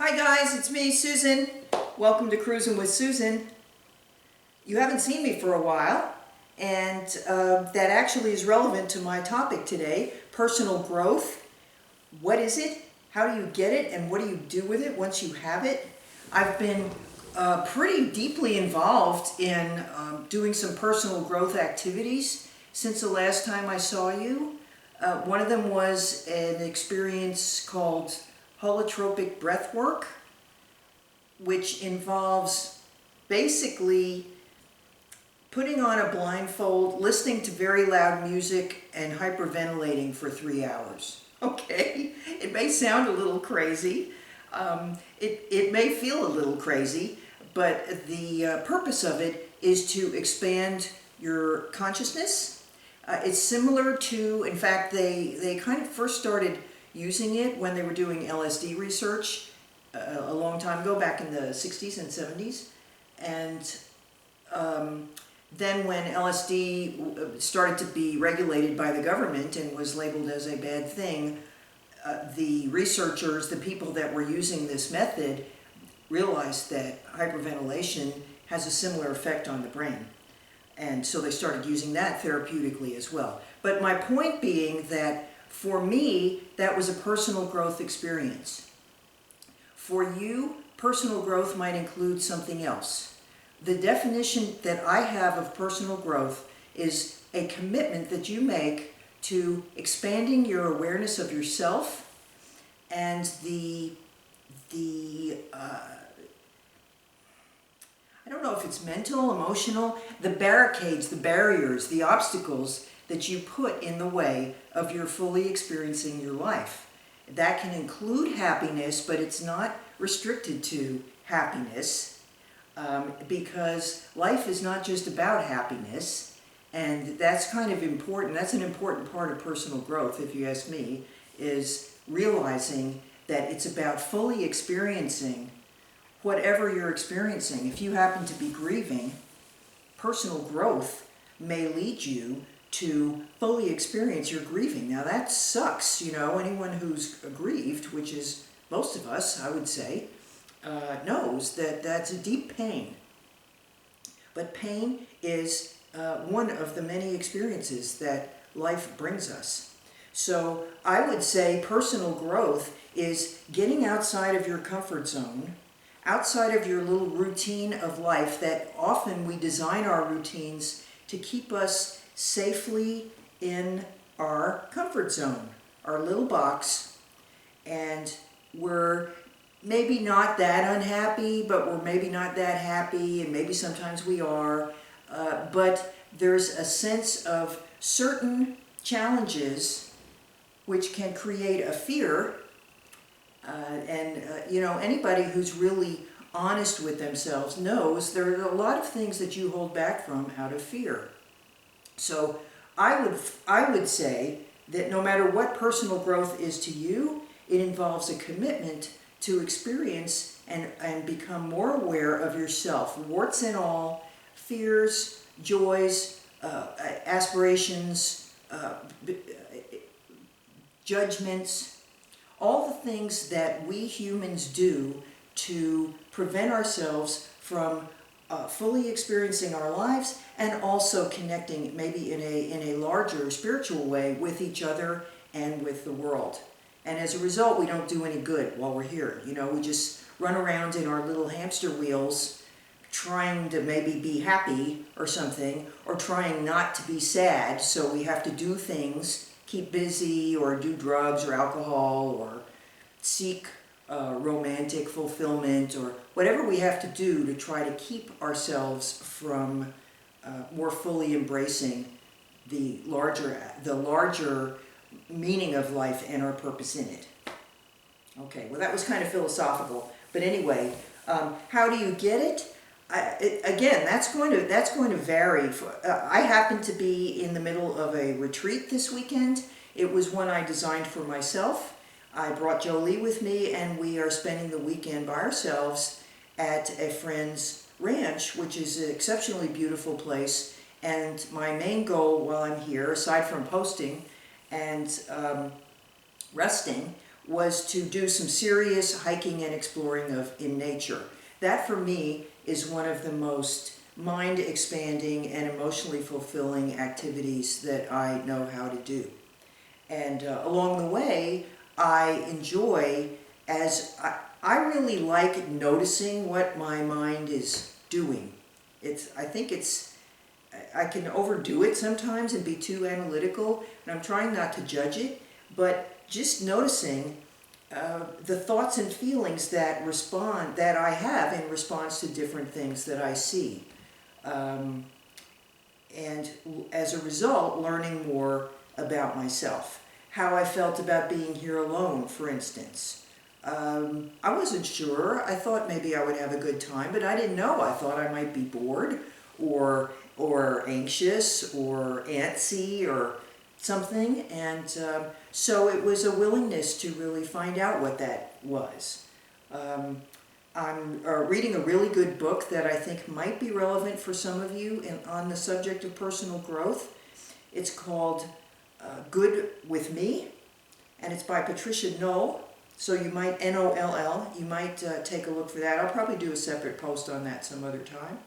Hi guys, it's me, Susan. Welcome to Cruising with Susan. You haven't seen me for a while, and that actually is relevant to my topic today, personal growth. What is it? How do you get it? And what do you do with it once you have it? I've been pretty deeply involved in doing some personal growth activities since the last time I saw you. One of them was an experience called holotropic breathwork, which involves basically putting on a blindfold, listening to very loud music, and hyperventilating for 3 hours. Okay, it may sound a little crazy. It may feel a little crazy, but the purpose of it is to expand your consciousness. It's similar to, in fact, they kind of first started using it when they were doing LSD research a long time ago, back in the 60s and 70s. And then when LSD started to be regulated by the government and was labeled as a bad thing, the researchers, the people that were using this method, realized that hyperventilation has a similar effect on the brain. And so they started using that therapeutically as well. But my point being that for me, that was a personal growth experience. For you, personal growth might include something else. The definition that I have of personal growth is a commitment that you make to expanding your awareness of yourself and I don't know if it's mental, emotional, the barricades, the barriers, the obstacles that you put in the way of your fully experiencing your life. That can include happiness, but it's not restricted to happiness, because life is not just about happiness, and that's kind of important. That's an important part of personal growth, if you ask me, is realizing that it's about fully experiencing whatever you're experiencing. If you happen to be grieving, personal growth may lead you to fully experience your grieving. Now that sucks, you know, anyone who's grieved, which is most of us, I would say, knows that that's a deep pain. But pain is one of the many experiences that life brings us. So I would say personal growth is getting outside of your comfort zone, outside of your little routine of life that often we design our routines to keep us safely in our comfort zone, our little box, and we're maybe not that unhappy, but we're maybe not that happy, and maybe sometimes we are, but there's a sense of certain challenges which can create a fear, you know, anybody who's really honest with themselves knows there are a lot of things that you hold back from out of fear. So I would say that no matter what personal growth is to you, it involves a commitment to experience and become more aware of yourself, warts and all, fears, joys, aspirations, judgments, all the things that we humans do to prevent ourselves from fully experiencing our lives and also connecting maybe in a larger spiritual way with each other and with the world. And as a result, we don't do any good while we're here. You know, we just run around in our little hamster wheels trying to maybe be happy or something, or trying not to be sad, so we have to do things, keep busy, or do drugs or alcohol, or seek romantic fulfillment, or whatever we have to do to try to keep ourselves from more fully embracing the larger meaning of life and our purpose in it. Okay, well that was kind of philosophical, but anyway, how do you get it? Again, that's going to vary. I happen to be in the middle of a retreat this weekend. It was one I designed for myself. I brought Jolie with me, and we are spending the weekend by ourselves at a friend's ranch, which is an exceptionally beautiful place. And my main goal while I'm here, aside from posting and resting, was to do some serious hiking and exploring in nature. That for me is one of the most mind expanding and emotionally fulfilling activities that I know how to do. And along the way, I enjoy, I really like noticing what my mind is doing. I think I can overdo it sometimes and be too analytical, and I'm trying not to judge it, but just noticing the thoughts and feelings that I have in response to different things that I see. And as a result, learning more about myself. How I felt about being here alone, for instance. I wasn't sure. I thought maybe I would have a good time, but I didn't know. I thought I might be bored or anxious or antsy or something. And so it was a willingness to really find out what that was. I'm reading a really good book that I think might be relevant for some of you on the subject of personal growth. It's called Good With Me, and it's by Patricia Knoll. So you might, N-O-L-L, you might take a look for that. I'll probably do a separate post on that some other time.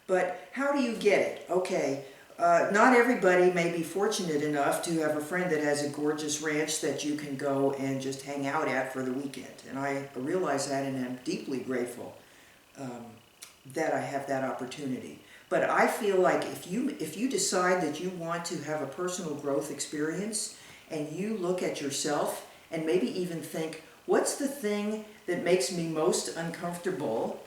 But how do you get it? Okay, not everybody may be fortunate enough to have a friend that has a gorgeous ranch that you can go and just hang out at for the weekend. And I realize that and am deeply grateful that I have that opportunity. But I feel like if you decide that you want to have a personal growth experience and you look at yourself and maybe even think, what's the thing that makes me most uncomfortable?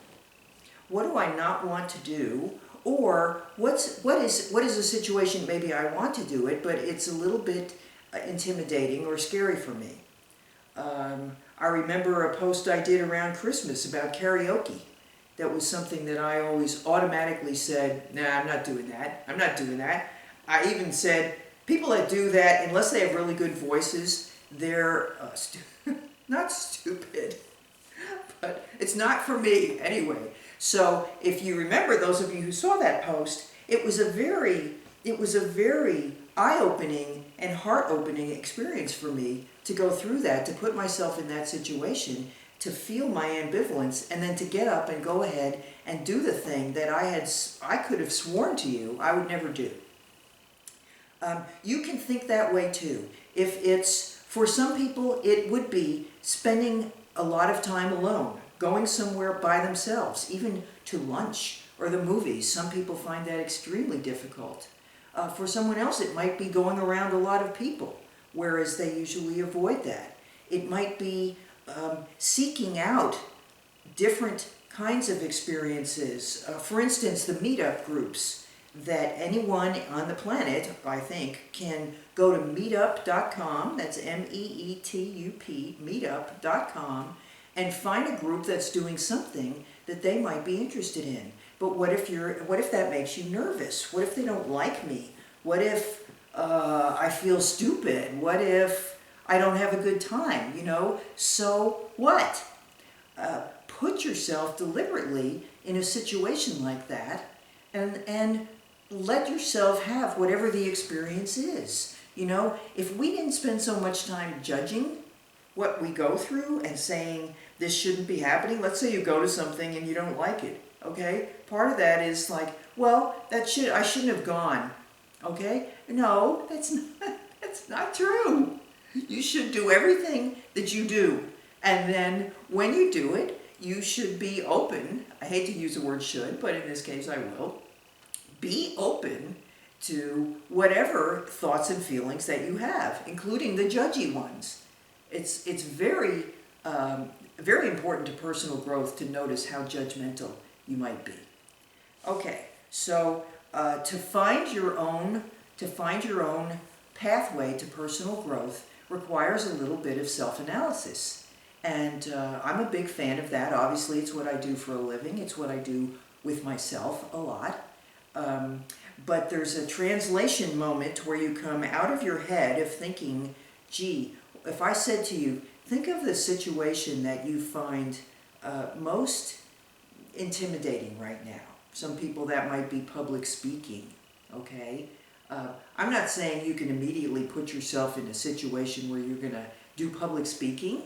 What do I not want to do? Or what is a situation maybe I want to do it, but it's a little bit intimidating or scary for me. I remember a post I did around Christmas about karaoke. That was something that I always automatically said, nah, I'm not doing that. I'm not doing that. I even said, people that do that, unless they have really good voices, they're not stupid, but it's not for me anyway. So if you remember, those of you who saw that post, it was a very eye-opening and heart-opening experience for me to go through that, to put myself in that situation, to feel my ambivalence, and then to get up and go ahead and do the thing that I could have sworn to you I would never do. You can think that way too. If it's, for some people, it would be spending a lot of time alone, going somewhere by themselves, even to lunch or the movies. Some people find that extremely difficult. For someone else, it might be going around a lot of people, whereas they usually avoid that. It might be seeking out different kinds of experiences. For instance, the meetup groups that anyone on the planet, I think, can go to meetup.com, that's M-E-E-T-U-P, meetup.com, and find a group that's doing something that they might be interested in. But what if that makes you nervous? What if they don't like me? What if I feel stupid? What if I don't have a good time, you know? So what? Put yourself deliberately in a situation like that and let yourself have whatever the experience is. You know, if we didn't spend so much time judging what we go through and saying this shouldn't be happening, let's say you go to something and you don't like it, okay? Part of that is like, well, I shouldn't have gone, okay? No, that's not true. You should do everything that you do. And then when you do it, you should be open. I hate to use the word should, but in this case I will. Be open to whatever thoughts and feelings that you have, including the judgy ones. It's very, very important to personal growth to notice how judgmental you might be. Okay, so to find your own pathway to personal growth requires a little bit of self-analysis. And I'm a big fan of that. Obviously, it's what I do for a living. It's what I do with myself a lot. But there's a translation moment where you come out of your head of thinking, gee, if I said to you, think of the situation that you find most intimidating right now. Some people that might be public speaking, okay? I'm not saying you can immediately put yourself in a situation where you're going to do public speaking,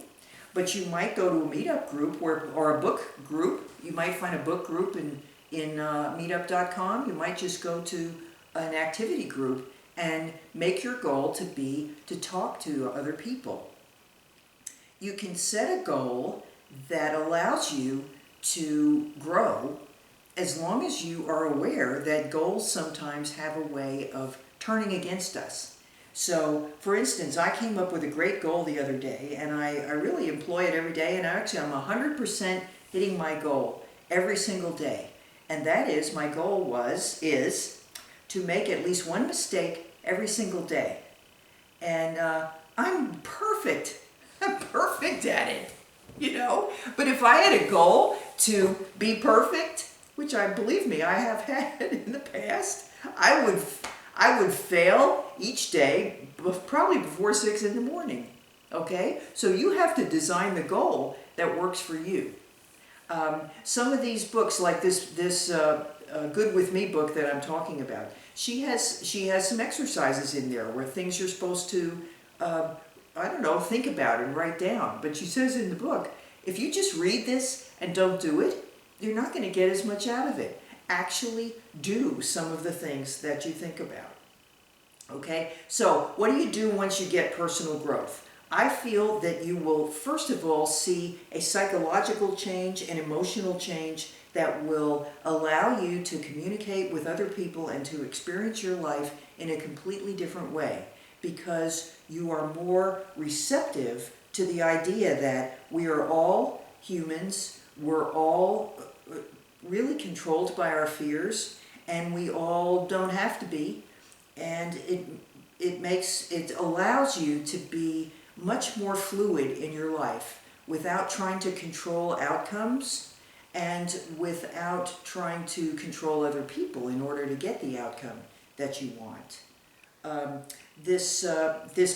but you might go to a meetup group or a book group. You might find a book group in meetup.com. You might just go to an activity group and make your goal to be to talk to other people. You can set a goal that allows you to grow, as long as you are aware that goals sometimes have a way of turning against us. So, for instance, I came up with a great goal the other day, and I really employ it every day, and actually I'm 100% hitting my goal every single day. And that is, my goal is to make at least one mistake every single day. And I'm perfect. I'm perfect at it, you know? But if I had a goal to be perfect, which believe me, I have had in the past, I would fail each day, probably before 6 in the morning, okay? So you have to design the goal that works for you. Some of these books, like this Good With Me book that I'm talking about, she has some exercises in there where things you're supposed to, think about and write down. But she says in the book, if you just read this and don't do it, you're not going to get as much out of it. Actually do some of the things that you think about. Okay, so what do you do once you get personal growth? I feel that you will, first of all, see a psychological change, an emotional change that will allow you to communicate with other people and to experience your life in a completely different way, because you are more receptive to the idea that we are all humans, we're all really controlled by our fears, and we all don't have to be, and it allows you to be much more fluid in your life without trying to control outcomes and without trying to control other people in order to get the outcome that you want. This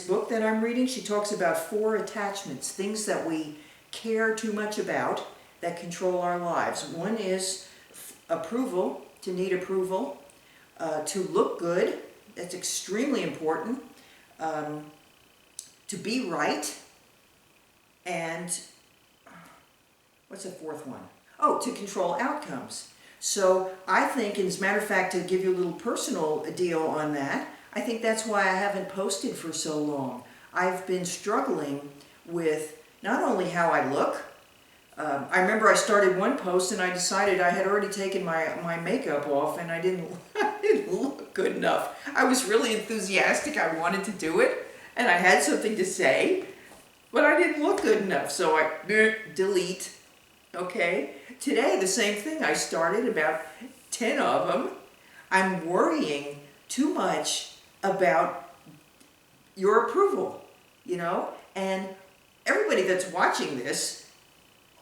book that I'm reading, she talks about 4 attachments, things that we care too much about that control our lives. One is approval, to need approval, to look good, that's extremely important, to be right, and what's the 4th one? Oh, to control outcomes. So I think, as a matter of fact, to give you a little personal deal on that, I think that's why I haven't posted for so long. I've been struggling with not only how I look. I remember I started one post and I decided I had already taken my makeup off and I didn't look good enough. I was really enthusiastic. I wanted to do it and I had something to say, but I didn't look good enough. So I delete. Okay. Today, the same thing. I started about 10 of them. I'm worrying too much about your approval, you know, and everybody that's watching this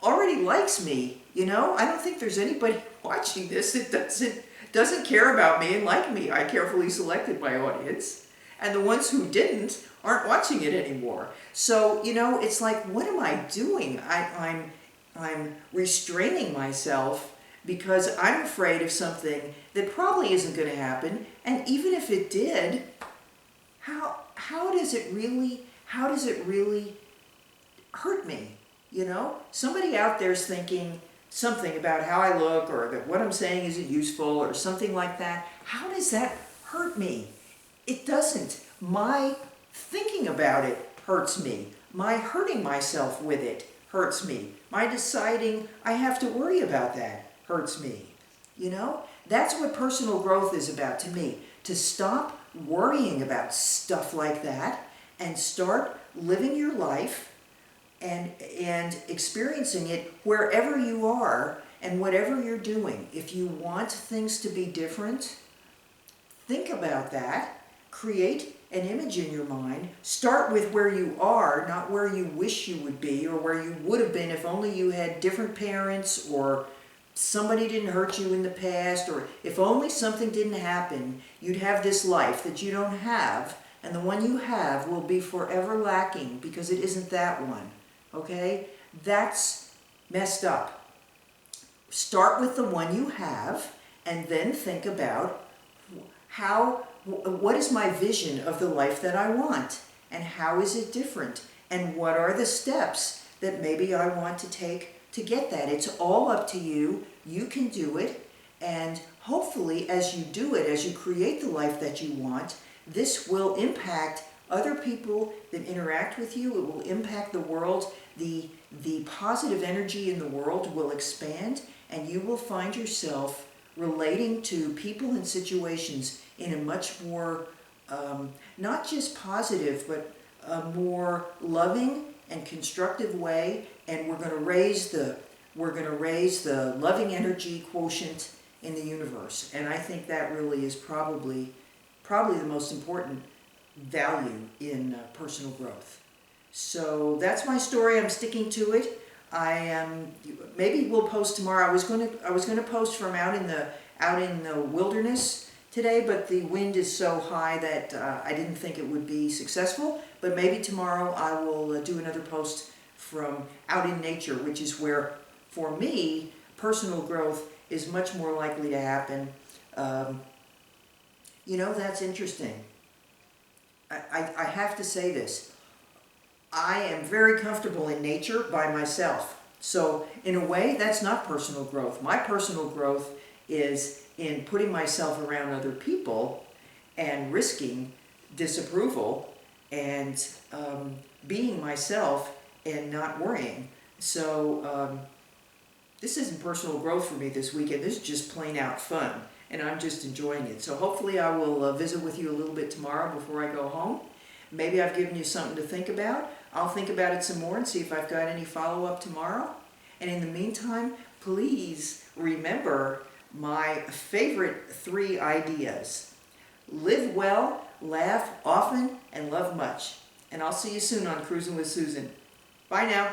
already likes me, you know. I don't think there's anybody watching this that doesn't care about me and like me. I carefully selected my audience, and the ones who didn't aren't watching it anymore. So, you know, it's like, what am I doing? I'm restraining myself because I'm afraid of something that probably isn't going to happen. And even if it did, how does it really hurt me? You know, somebody out there's thinking something about how I look, or that what I'm saying isn't useful, or something like that. How does that hurt me? It doesn't. My thinking about it hurts me. My hurting myself with it hurts me. My deciding I have to worry about that hurts me. You know, that's what personal growth is about to me. To stop worrying about stuff like that and start living your life and experiencing it wherever you are and whatever you're doing. If you want things to be different, think about that. Create an image in your mind. Start with where you are, not where you wish you would be or where you would have been if only you had different parents, or somebody didn't hurt you in the past, or if only something didn't happen, you'd have this life that you don't have, and the one you have will be forever lacking because it isn't that one. Okay? That's messed up. Start with the one you have and then think about how what is my vision of the life that I want? And how is it different? And what are the steps that maybe I want to take to get that? It's all up to you. You can do it. And hopefully, as you do it, as you create the life that you want, this will impact other people that interact with you. It will impact the world. The positive energy in the world will expand, and you will find yourself relating to people and situations in a much more, not just positive, but a more loving and constructive way. And we're going to raise the loving energy quotient in the universe. And I think that really is probably the most important value in personal growth. So that's my story. I'm sticking to it. Maybe we'll post tomorrow. I was going to post from out in the wilderness today, but the wind is so high that I didn't think it would be successful. But maybe tomorrow I will do another post from out in nature, which is where, for me, personal growth is much more likely to happen. That's interesting. I have to say this. I am very comfortable in nature by myself. So in a way, that's not personal growth. My personal growth is in putting myself around other people and risking disapproval and being myself and not worrying. So this isn't personal growth for me this weekend. This is just plain out fun, and I'm just enjoying it. So hopefully I will visit with you a little bit tomorrow before I go home. Maybe I've given you something to think about. I'll think about it some more and see if I've got any follow-up tomorrow. And in the meantime, please remember my favorite 3 ideas. Live well, laugh often, and love much. And I'll see you soon on Cruising with Susan. Bye now.